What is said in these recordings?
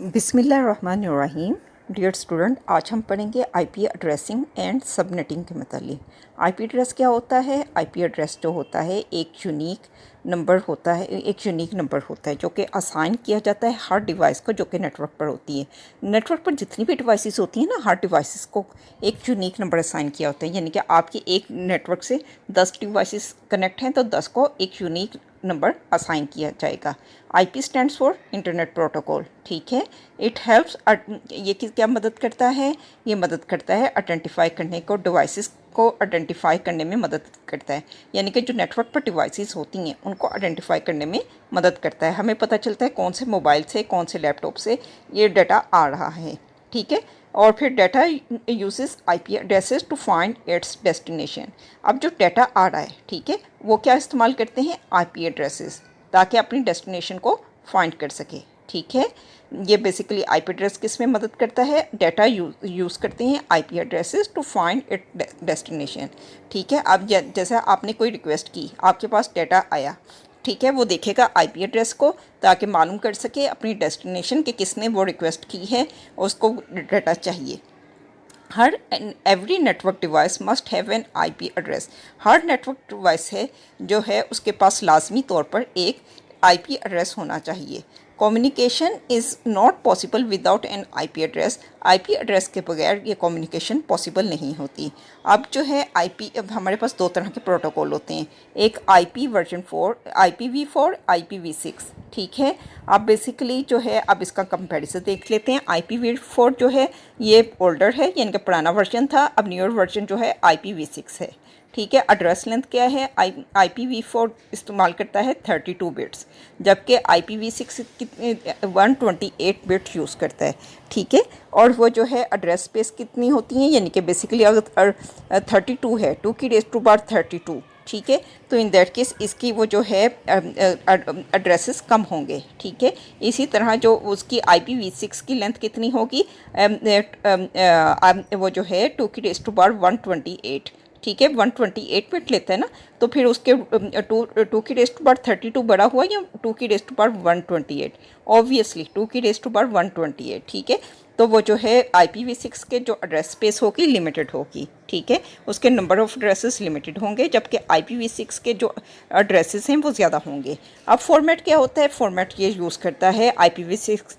बिस्मिल्लाहिर्रहमानिर्रहीम। Dear student, आज हम पढ़ेंगे आईपी एड्रेसिंग एंड सबनेटिंग के मतलब। आईपी एड्रेस क्या होता है? आईपी एड्रेस जो होता है एक यूनिक नंबर होता है, जो कि असाइन किया जाता है हर डिवाइस को जो कि नेटवर्क पर होती है। नेटवर्क पर जितनी भी डिवाइसेस होती हैं ना, हर डिवाइसेस को एक यूनिक नंबर असाइन किया होता है। यानी कि आपकी एक नेटवर्क से 10 डिवाइसेस कनेक्ट हैं तो 10 को एक यूनिक नंबर असाइन किया जाएगा। IP stands for internet protocol. ठीक है, इट हेल्प्स, ये क्या मदद करता है? ये मदद करता है आइडेंटिफाई करने को, डिवाइसेस को आइडेंटिफाई करने में मदद करता है। यानी कि जो नेटवर्क पर डिवाइसेस होती हैं उनको आइडेंटिफाई करने में मदद करता है। हमें पता चलता है कौन से मोबाइल से, कौन से लैपटॉप से ये डाटा आ रहा है। ठीक है, और फिर data uses IP addresses to find its destination. अब जो डाटा आ रहा है, ठीक है, वो क्या इस्तेमाल करते हैं? आईपी एड्रेसेस, ताकि अपनी डेस्टिनेशन को फाइंड कर सके। ठीक है, ये बेसिकली आईपी एड्रेस किस में मदद करता है? डाटा यूज़ करते हैं IP addresses to find it destination. ठीक है, अब जैसे आपने कोई रिक्वेस्ट की, आपके पास डाटा आया, ठीक है, वो देखेगा आईपी एड्रेस को ताकि मालूम कर सके अपनी डेस्टिनेशन कि किसने वो रिक्वेस्ट की है और उसको डाटा चाहिए। हर every network device must have an IP address. हर नेटवर्क डिवाइस है जो है उसके पास लाजमी तौर पर एक आईपी एड्रेस होना चाहिए। Communication is not possible without an IP address. IP address के बगैर ये कम्युनिकेशन पॉसिबल नहीं होती। अब जो है आईपी, अब हमारे पास दो तरह के प्रोटोकॉल होते हैं, एक आईपी वर्जन 4, IPv4, IPv6। ठीक है, अब बेसिकली जो है अब इसका कंपैरिजन देख लेते हैं। IPv4 जो है ये ओल्डर है, यानी कि पुराना वर्जन था। अब न्यूअर वर्जन जो है IPv6 है। ठीक है, एड्रेस लेंथ क्या है? IPv4 इस्तेमाल करता है 32 बिट्स, जबकि IPv6 कितने 128 बिट यूज़ करता है। ठीक है, और वो जो है एड्रेस स्पेस कितनी होती हैं, यानी कि बेसिकली अगर 32 है, 2 की रेज़ टू पावर 32, ठीक है, तो इन दैट केस इसकी वो जो है एड्रेसेस कम होंगे। ठीक है, इसी तरह जो उसकी IPv6 की लेंथ कितनी होगी, वो जो है 2 की रेज़ टू पावर 128। ठीक है, 128 बिट लेता है ना, तो फिर उसके टू की रेज़ टू पावर 32 बड़ा हुआ या 2 की रेज़ टू पावर 128? ऑब्वियसली 2 की रेज़ टू पावर 128। ठीक है, तो वो जो है IPv6 के जो एड्रेस स्पेस होगी लिमिटेड होगी। ठीक है, उसके नंबर ऑफ़ एड्रेसेस लिमिटेड होंगे, जबकि IPv6 के जो एड्रेसेस हैं वो ज़्यादा होंगे। अब फॉर्मेट क्या होता है? फॉर्मेट ये यूज़ करता है IPv6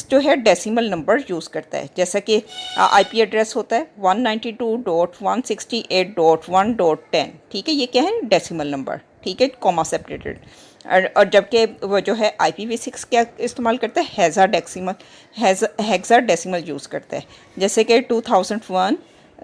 जो है डेसिमल नंबर यूज़ करता है। जैसा कि आईपी एड्रेस होता है 192.168.1.10। ठीक है, ये क्या है? Decimal number. ठीक है, कॉमा सेपरेटेड। और जबकि वो जो है IPv6 क्या इस्तेमाल करता है? हेक्साडेसिमल यूज़ करता है। जैसे कि 2001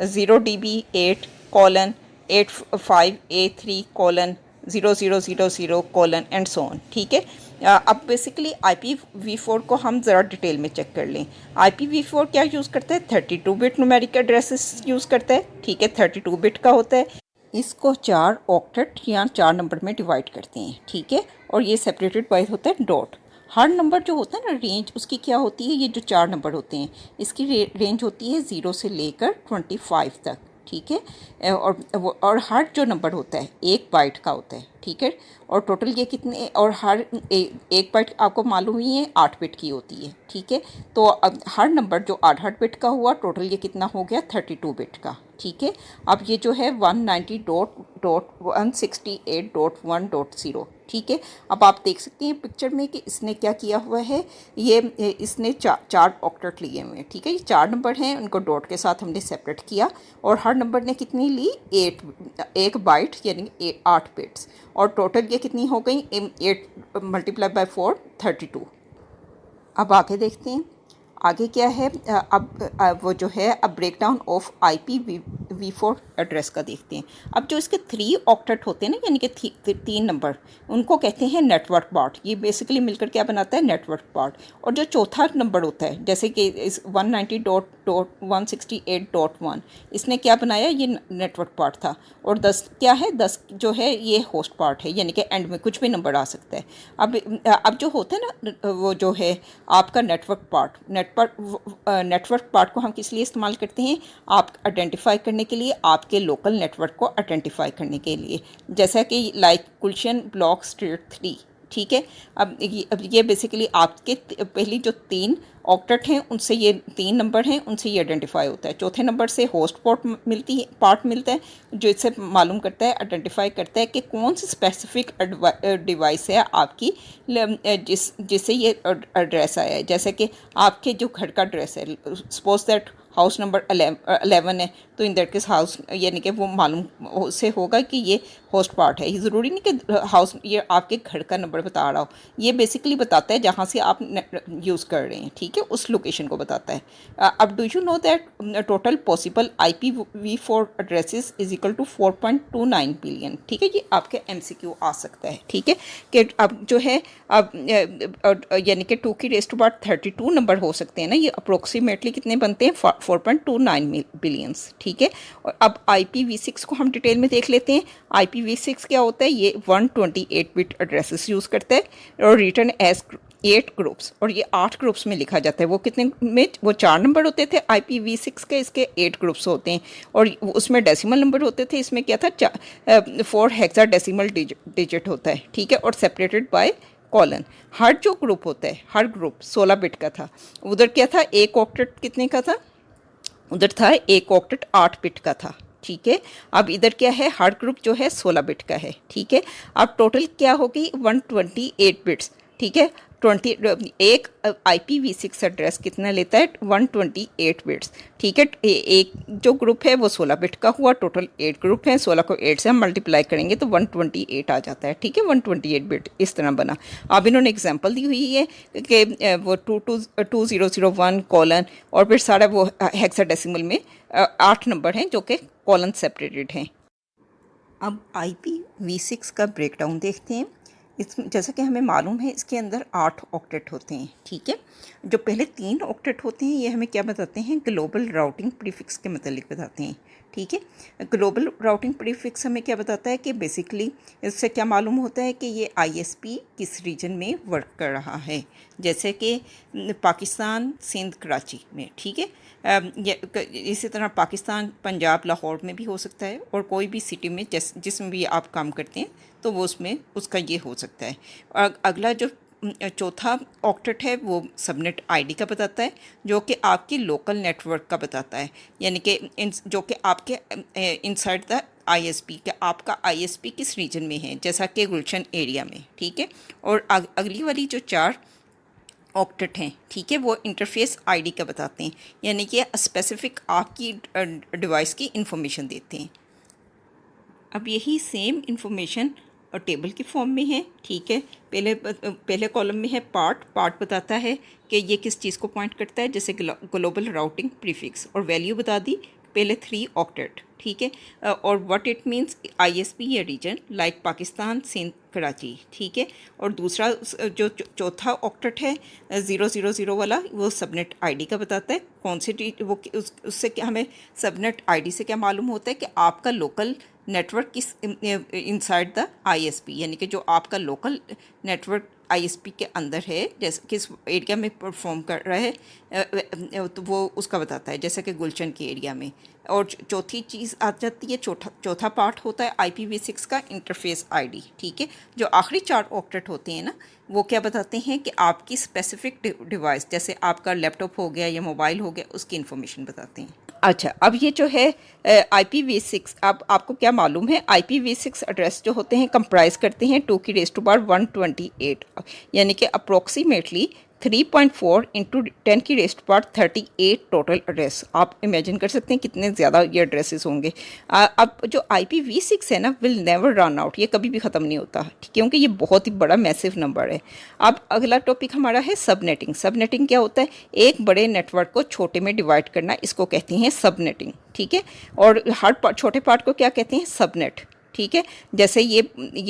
0DB8:85A3:0000 एंड सो ऑन। ठीक है, अब बेसिकली IPv4 को हम ज़रा डिटेल में चेक कर लें। IPv4 क्या यूज़ करता है? 32 बिट न्यूमेरिक एड्रेसेस यूज़ करता है। ठीक है, 32 बिट का होता है। इसको 4 ऑक्टेट या 4 नंबर में डिवाइड करते हैं। ठीक है, और ये सेपरेटेड बाय होता है डॉट। हर नंबर जो होता है ना, रेंज उसकी क्या होती है? ये जो 4 नंबर होते हैं इसकी रेंज होती है 0 से लेकर 25 तक। ठीक है, और हर जो नंबर होता है 1 बाइट का होता है। ठीक है, और टोटल ये कितने, और हर एक बाइट आपको मालूम ही है 8 बिट की होती है। ठीक है, तो अब हर नंबर जो 8 बिट का हुआ, टोटल ये कितना हो गया? 32 बिट का। ठीक है, अब ये जो है 190.168.1.0। ठीक है, अब आप देख सकते हैं पिक्चर में कि इसने क्या किया हुआ है, ये इसने चार ऑक्टेट लिए हुए हैं। ठीक है, ये 4 नंबर हैं, उनको डॉट के साथ हमने सेपरेट किया, और हर नंबर ने कितनी ली? 1 बाइट, यानी 8 बिट्स, और टोटल ये कितनी हो गई? 8 × 4 32। अब आगे देखते हैं, आगे क्या है। अब वो जो है अब break down of IPv4 address का देखते हैं। अब जो इसके 3 ऑक्टेट होते हैं ना, यानी कि 3 नंबर, उनको कहते हैं नेटवर्क पार्ट। ये बेसिकली मिलकर क्या बनाता है? Network part. और जो चौथा नंबर होता है, जैसे कि इस 190.168.1, इसने क्या बनाया? ये नेटवर्क पार्ट था। और 10 क्या है? 10 जो है ये होस्ट पार्ट है, यानी कि एंड में कुछ भी नंबर आ सकता है। अब जो होता है ना, वो जो है आपका नेटवर्क पार्ट को हम किस लिए इस्तेमाल करते हैं? आप आइडेंटिफाई करने के लिए, आपके लोकल नेटवर्क को आइडेंटिफाई करने के लिए, जैसा कि लाइक गुलशन ब्लॉक स्ट्रीट 3। ठीक है, अब ये बेसिकली आपके पहली जो 3 ऑक्टेट हैं उनसे ये 3 नंबर हैं, उनसे ये आइडेंटिफाई होता है। चौथे नंबर से होस्ट पार्ट मिलता है जो इससे मालूम करता है, आइडेंटिफाई करता है कि कौन सी स्पेसिफिक डिवाइस है आपकी जिससे ये एड्रेस आया है। जैसे कि आपके जो घर का एड्रेस है, सपोज दैट हाउस नंबर 11 है, तो इन दैट केस हाउस यानी कि वो मालूम से होगा कि ये होस्ट पार्ट है। ये ज़रूरी नहीं कि हाउस ये आपके घर का नंबर बता रहा हो, ये बेसिकली बताता है जहाँ से आप यूज़ कर रहे हैं, ठीक है, उस लोकेशन को बताता है। अब do you know that total possible IPv4 addresses is equal to 4.29 billion. ठीक है, ये आपके MCQ आ सकता है। ठीक है, कि अब जो है अब यानी कि 2 की रेज़ टू पावर 32 नंबर हो सकते हैं ना, ये अप्रोक्सीमेटली कितने बनते हैं 4.29 बिलियंस। ठीक है, और अब IPv6 को हम डिटेल में देख लेते हैं। IPv6 क्या होता है, ये 128 बिट एड्रेसेस यूज़ करता है और रिटर्न एज 8 ग्रुप्स, और ये 8 ग्रुप्स में लिखा जाता है। वो कितने में, वो 4 नंबर होते थे IPv6 के, इसके 8 ग्रुप्स होते हैं और उसमें डेसिमल नंबर होते थे। इसमें क्या था 4 हेक्साडेसिमल डिजिट होता है। ठीक है, और सेपरेटेड बाय कॉलन। हर जो ग्रुप होता है, हर ग्रुप 16 बिट का था। उधर क्या था, एक ऑक्टेट कितने का था, उधर था एक ऑक्टेट 8 बिट का था। ठीक है, अब इधर क्या है, हर ग्रुप जो है 16 बिट का है। ठीक है, अब टोटल क्या होगी 128 बिट्स। ठीक है, एक IPv6 एड्रेस कितना लेता है 128 बिट्स। ठीक है, एक जो ग्रुप है वो 16 बिट का हुआ, टोटल 8 ग्रुप हैं, 16 को 8 से हम मल्टीप्लाई करेंगे तो 128 आ जाता है। ठीक है, 128 बिट इस तरह बना। अब इन्होंने एग्जांपल दी हुई है कि वो 2001 कॉलन और फिर सारा वो हेक्साडेसिमल में 8 नंबर हैं जो कि कॉलन सेपरेटेड हैं। अब IPv6 का ब्रेकडाउन देखते हैं। इस जैसा कि हमें मालूम है इसके अंदर 8 ऑक्टेट होते हैं। ठीक है, जो पहले 3 ऑक्टेट होते हैं ये हमें क्या बताते हैं, ग्लोबल राउटिंग प्रीफिक्स के मतलब बताते हैं। ठीक है, ग्लोबल राउटिंग प्रीफिक्स हमें क्या बताता है कि बेसिकली इससे क्या मालूम होता है कि ये ISP किस रीजन में वर्क कर रहा है। जैसे कि पाकिस्तान सिंध कराची में, ठीक है, इसी तरह पाकिस्तान पंजाब लाहौर में भी हो सकता है, और कोई भी सिटी में जिसमें भी आप काम करते हैं तो वो उसमें उसका ये हो सकता है। और अगला जो चौथा ऑक्टेट है वो सबनेट आईडी का बताता है, जो कि आपकी लोकल नेटवर्क का बताता है, यानी कि जो कि आपके इनसाइड द ISP के आपका ISP किस रीजन में है, जैसा कि गुलशन एरिया में। ठीक है, और अगली वाली जो 4 ऑक्टेट हैं, ठीक है, वो इंटरफेस आईडी का बताते हैं, यानी कि पसिफिक आपकी डिवाइस की इंफॉर्मेशन देते हैं। अब यही सेम इंफॉर्मेशन और टेबल की फॉर्म में है। ठीक है, पहले कॉलम में है पार्ट बताता है कि ये किस चीज़ को पॉइंट करता है, जैसे ग्लोबल राउटिंग प्रीफिक्स, और वैल्यू बता दी पहले 3 ऑक्टेट। ठीक है, और व्हाट इट मींस ISP या रीजन लाइक पाकिस्तान सिंध कराची। ठीक है, और दूसरा जो चौथा ऑक्टेट है 000 वाला, वो सबनेट आईडी का बताता है। कौन सी वो उससे क्या हमें सबनेट आईडी से क्या मालूम होता है कि आपका लोकल नेटवर्क किस इनसाइड द ISP, यानी कि जो आपका लोकल नेटवर्क ISP के अंदर है, जैसे किस एरिया में परफॉर्म कर रहा है, तो वो उसका बताता है, जैसे कि गुलशन के एरिया में। और चौथी चीज़ आ जाती है, चौथा पार्ट होता है IPv6 का इंटरफेस आईडी। ठीक है, जो आखिरी 4 ऑक्टेट होते हैं ना, वो क्या बताते हैं कि आपकी स्पेसिफिक डिवाइस, जैसे आपका लैपटॉप हो गया या मोबाइल हो गया, उसकी इन्फॉर्मेशन बताते हैं। अच्छा, अब ये जो है IPv6, अब आपको क्या मालूम है, IPv6 एड्रेस जो होते हैं कंप्राइज करते हैं 2 की रेज़ टू पावर 128, यानी कि अप्रोक्सीमेटली 3.4 इंटू 10 की raise to power 38 total address. आप इमेजिन कर सकते हैं कितने ज़्यादा ये एड्रेसेस होंगे। अब जो IPv6 है ना, विल नेवर रन आउट, ये कभी भी ख़त्म नहीं होता, क्योंकि ये बहुत ही बड़ा मैसिव नंबर है। अब अगला टॉपिक हमारा है सबनेटिंग। सबनेटिंग क्या होता है, एक बड़े नेटवर्क को छोटे में डिवाइड करना, इसको कहते हैं सबनेटिंग। ठीक है, और हर छोटे पार्ट को क्या कहते हैं, सबनेट। ठीक है, जैसे ये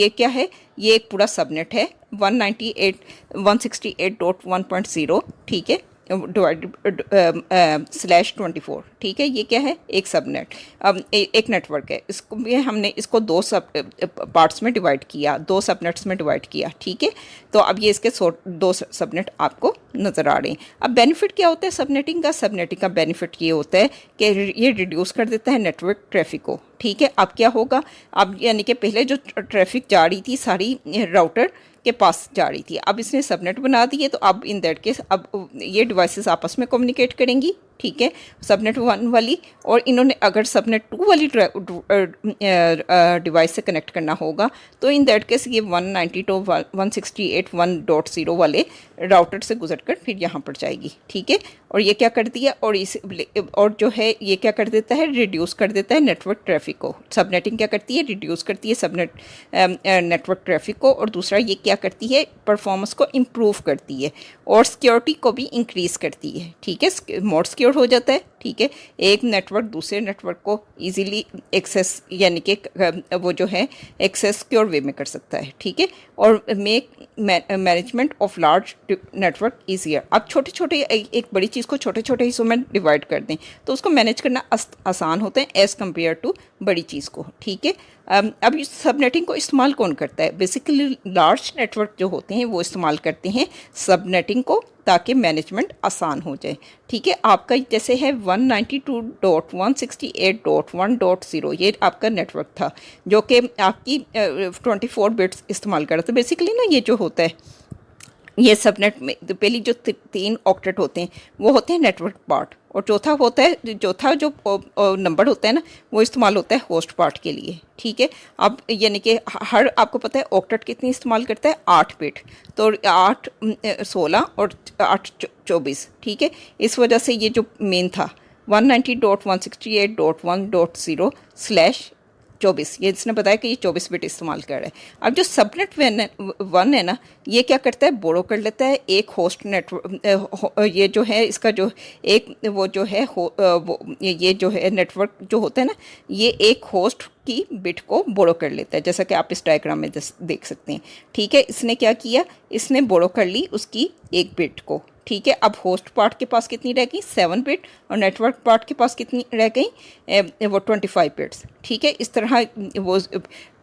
क्या है, ये एक पूरा सबनेट है 168.168.1.0। ठीक है, /24। ठीक है, ये क्या है, एक सबनेट। अब एक नेटवर्क है, इसको भी हमने इसको 2 पार्ट्स में डिवाइड किया, 2 सबनेट्स में डिवाइड किया। ठीक है, तो अब ये इसके 2 सबनेट आपको नज़र आ रहे हैं। अब बेनिफिट क्या होता है सबनेटिंग का, सबनेटिंग का बेनिफिट ये होता है कि ये रिड्यूस कर देता है नेटवर्क ट्रैफिक को। ठीक है, अब क्या होगा, अब यानी कि पहले जो ट्रैफिक जा रही थी सारी राउटर के पास जा रही थी। अब इसने सबनेट बना दिए, तो अब इन दैट केस अब ये डिवाइसेस आपस में कम्युनिकेट करेंगी, ठीक है, सबनेट 1 वाली, और इन्होंने अगर सबनेट 2 वाली डिवाइस से कनेक्ट करना होगा तो इन दैट केस ये 192.168.1.0 वाले राउटर से गुजरकर फिर यहाँ पर जाएगी, ठीक है। और ये क्या कर दिया, और जो है ये क्या कर देता है, रिड्यूस कर देता है नेटवर्क ट्रैफिक को। सबनेटिंग क्या करती है, रिड्यूस करती है सबनेट नेटवर्क ट्रैफिक को, और दूसरा ये क्या करती है, परफॉर्मेंस को इम्प्रूव करती है और सिक्योरिटी को भी इंक्रीज़ करती है, ठीक है, मोर सिक्योर हो जाता है, ठीक है। एक नेटवर्क दूसरे नेटवर्क को इजीली एक्सेस यानी कि वो जो है एक्सेस सिक्योर वे में कर सकता है, ठीक है, और make management of large network easier. अब छोटे छोटे एक बड़ी चीज़ को छोटे छोटे हिस्सों में डिवाइड कर दें तो उसको मैनेज करना आसान होता है एज़ कम्पेयर टू बड़ी चीज़ को, ठीक है। अब इस सबनेटिंग को इस्तेमाल कौन करता है, बेसिकली लार्ज नेटवर्क जो होते हैं वो इस्तेमाल करते हैं सबनेटिंग को ताकि मैनेजमेंट आसान हो जाए, ठीक है। आपका जैसे है 192.168.1.0 ये आपका नेटवर्क था जो कि आपकी 24 बिट्स इस्तेमाल कर रहा था। बेसिकली ना ये जो होता है ये सबनेट में पहली जो 3 ऑक्टेट होते हैं वो होते हैं नेटवर्क पार्ट, और चौथा जो नंबर होता है ना वो इस्तेमाल होता है होस्ट पार्ट के लिए, ठीक है। अब यानी कि हर आपको पता है ऑक्टेट कितनी इस्तेमाल करता है, 8 बिट, तो 8 16 और 8 24, ठीक है। इस वजह से ये जो मेन था 190.168.1.0/24, ये इसने बताया कि ये 24 बिट इस्तेमाल कर रहा है। अब जो सबनेट 1 है ना ये क्या करता है, बोरो कर लेता है एक होस्ट नेटवर्क, ये जो है इसका जो एक वो जो है ये जो है नेटवर्क जो होता है ना ये एक होस्ट की बिट को बोरो कर लेता है, जैसा कि आप इस डायग्राम में देख सकते हैं, ठीक है। इसने क्या किया, इसने बोरो कर ली उसकी एक बिट को, ठीक है। अब होस्ट पार्ट के पास कितनी रह गई, 7 बिट, और नेटवर्क पार्ट के पास कितनी रह गई, वो 25 बिट्स, ठीक है। इस तरह वो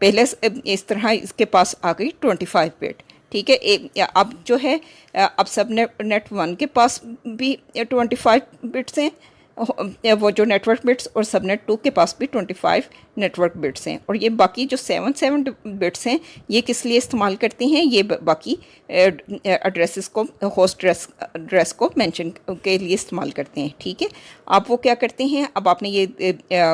पहले इस तरह इसके पास आ गई 25 बिट, ठीक है। अब जो है अब सब नेट 1 के पास भी 25 बिट्स हैं, वो जो नेटवर्क बिट्स, और सबनेट 2 के पास भी 25 नेटवर्क बिट्स हैं, और ये बाकी जो 7 बिट्स हैं ये किस लिए इस्तेमाल करते हैं, ये बाकी एड्रेसेस को होस्ट एड्रेस को मेंशन के लिए इस्तेमाल करते हैं, ठीक है। अब वो क्या करते हैं, अब आपने ये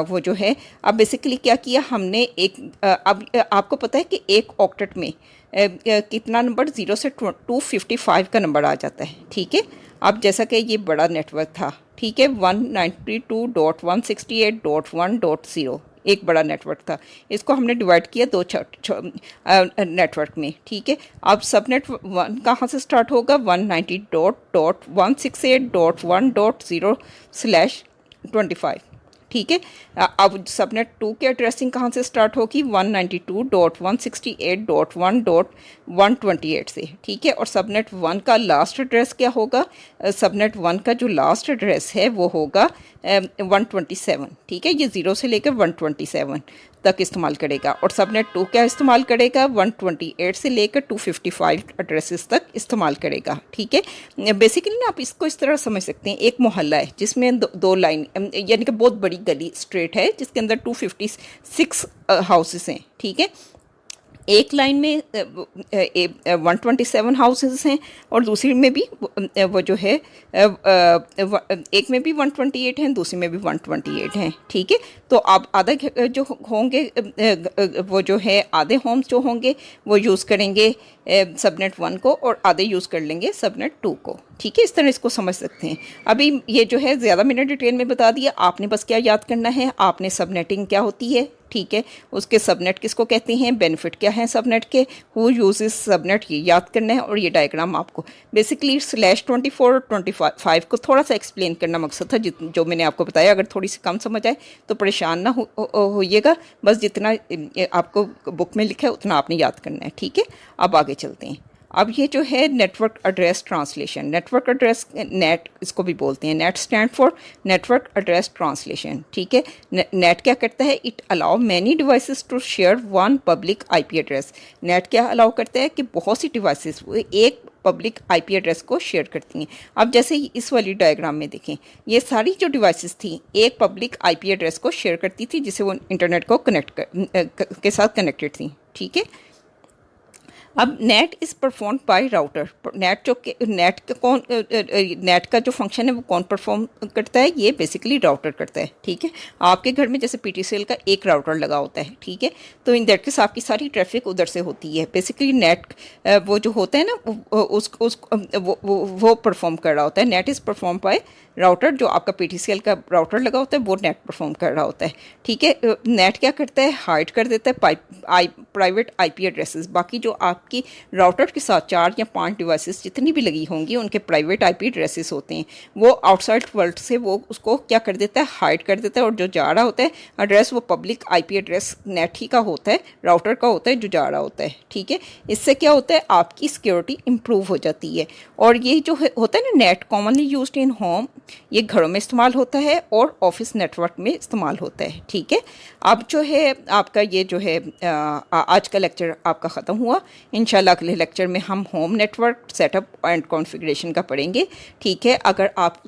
वो जो है अब बेसिकली क्या किया हमने एक अब आपको पता है कि एक ऑक्टेट में कितना नंबर 0 से 255 का नंबर आ जाता है, ठीक है। अब जैसा कि ये बड़ा नेटवर्क था, ठीक है, 192.168.1.0 एक बड़ा नेटवर्क था, इसको हमने डिवाइड किया 2 नेटवर्क में, ठीक है। अब सबनेट 1 कहाँ से स्टार्ट होगा, 192.168.1.0/25, ठीक है। अब सबनेट 2 की एड्रेसिंग कहाँ से स्टार्ट होगी, 192.168.1.128 से, ठीक है। और सबनेट 1 का लास्ट एड्रेस क्या होगा, सबनेट 1 का जो लास्ट एड्रेस है वो होगा 127, ठीक है। ये 0 से लेकर 127 तक इस्तेमाल करेगा, और सबनेट 2 क्या इस्तेमाल करेगा, 128 से लेकर 255 एड्रेसेस तक इस्तेमाल करेगा, ठीक है। बेसिकली ना आप इसको इस तरह समझ सकते हैं, एक मोहल्ला है जिसमें दो लाइन यानी कि बहुत बड़ी गली स्ट्रेट है जिसके अंदर 256 हाउसेस हैं, ठीक है। एक लाइन में 127 हाउसेस हैं और दूसरी में भी वो जो है एक में भी 128 हैं, दूसरी में भी 128 हैं, ठीक है। तो आप आधे जो होंगे वो जो है आधे होम्स जो होंगे वो यूज़ करेंगे सबनेट 1 को, और आधे यूज़ कर लेंगे सबनेट 2 को, ठीक है। इस तरह इसको समझ सकते हैं। अभी ये जो है ज़्यादा मैंने डिटेल में बता दिया, आपने बस क्या याद करना है, आपने सबनेटिंग क्या होती है, ठीक है, उसके सबनेट किसको कहते हैं, बेनिफिट क्या है सबनेट के, हु यूजेस सबनेट, ये याद करना है। और ये डायग्राम आपको बेसिकली /24 और 25 को थोड़ा सा एक्सप्लेन करना मकसद था, जो मैंने आपको बताया। अगर थोड़ी सी कम समझ आए तो परेशान ना होइएगा, बस जितना आपको बुक में लिखा है उतना आपने याद करना है, ठीक है। अब आगे चलते हैं। अब ये जो है network address translation, network address NAT इसको भी बोलते हैं, NAT stand for network address translation, ठीक है। नेट क्या करता है, it allow many devices to share one public IP address. NAT क्या अलाउ करता है कि बहुत सी डिवाइसेस एक पब्लिक आईपी एड्रेस को शेयर करती हैं। अब जैसे इस वाली डायग्राम में देखें, ये सारी जो डिवाइसेस थी एक पब्लिक आईपी एड्रेस को शेयर करती थी जिसे वो इंटरनेट को के साथ कनेक्टेड थी, ठीक है। अब net is perform by router. Net जो नेट का कौन नेट का जो फंक्शन है वो कौन परफॉर्म करता है, ये बेसिकली राउटर करता है। ठीक है, आपके घर में जैसे पीटीसीएल का एक राउटर लगा होता है, ठीक है, तो इन दैट केस आपकी सारी ट्रैफिक उधर से होती है। बेसिकली नेट वो जो होता है ना वो परफॉर्म कर रहा होता है। Net is perform by router, जो आपका पीटीसीएल का राउटर लगा होता है वो नेट परफॉर्म कर रहा होता है। ठीक है, नेट क्या करता है, हाइड कर देता है प्राइवेट आईपी एड्रेसेस। बाकी जो आपकी राउटर के साथ 4 या 5 डिवाइसेस जितनी भी लगी होंगी उनके प्राइवेट आईपी एड्रेसेस होते हैं, वो आउटसाइड वर्ल्ड से वो उसको क्या कर देता है, हाइड कर देता है। और जो जा रहा होता है एड्रेस वो पब्लिक आईपी एड्रेस नेट ही का होता है, राउटर का होता है जो जा रहा होता है। ठीक है, इससे क्या होता है, आपकी सिक्योरिटी इंप्रूव हो जाती है। और ये जो होता है ना net, commonly used in home, ये घरों में इस्तेमाल होता है और ऑफिस नेटवर्क में इस्तेमाल होता है। ठीक है, अब जो है आपका ये जो है आज का लेक्चर आपका ख़त्म हुआ। इंशाल्लाह अगले लेक्चर में हम home network setup and configuration का पढ़ेंगे। ठीक है, अगर आप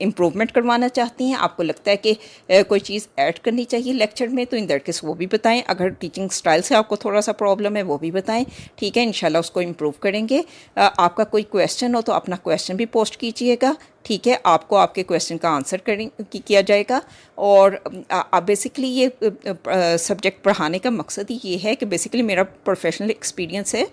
इम्प्रूवमेंट करवाना चाहती हैं, आपको लगता है कि कोई चीज़ ऐड करनी चाहिए लेक्चर में, तो इन दैट केस वो भी बताएं। अगर टीचिंग स्टाइल से आपको थोड़ा सा प्रॉब्लम है वो भी बताएं। ठीक है, इंशाल्लाह उसको इम्प्रूव करेंगे। आपका कोई क्वेश्चन हो तो अपना क्वेश्चन भी पोस्ट कीजिएगा। ठीक है, आपको आपके क्वेश्चन का आंसर किया जाएगा। और बेसिकली ये सब्जेक्ट पढ़ाने का मकसद ही ये है कि बेसिकली मेरा प्रोफेशनल एक्सपीरियंस है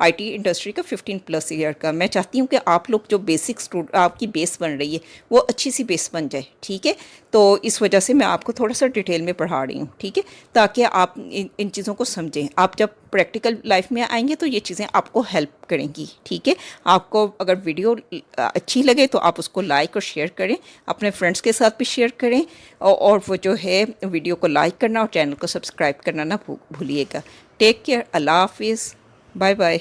आईटी इंडस्ट्री का 15+ ईयर का। मैं चाहती हूँ कि आप लोग जो बेसिक आपकी बेस बन रही है वो अच्छी सी बेस बन जाए। ठीक है, तो इस वजह से मैं आपको थोड़ा सा डिटेल में पढ़ा रही हूँ। ठीक है, ताकि आप इन चीज़ों को समझें। आप जब प्रैक्टिकल लाइफ में आएंगे तो ये चीज़ें आपको हेल्प करेंगी। ठीक है, आपको अगर वीडियो अच्छी लगे तो आप उसको लाइक और शेयर करें, अपने फ्रेंड्स के साथ भी शेयर करें। और वो जो है वीडियो को लाइक करना और चैनल को सब्सक्राइब करना ना भूलिएगा। टेक केयर, अल्लाह हाफिज़, बाय बाय।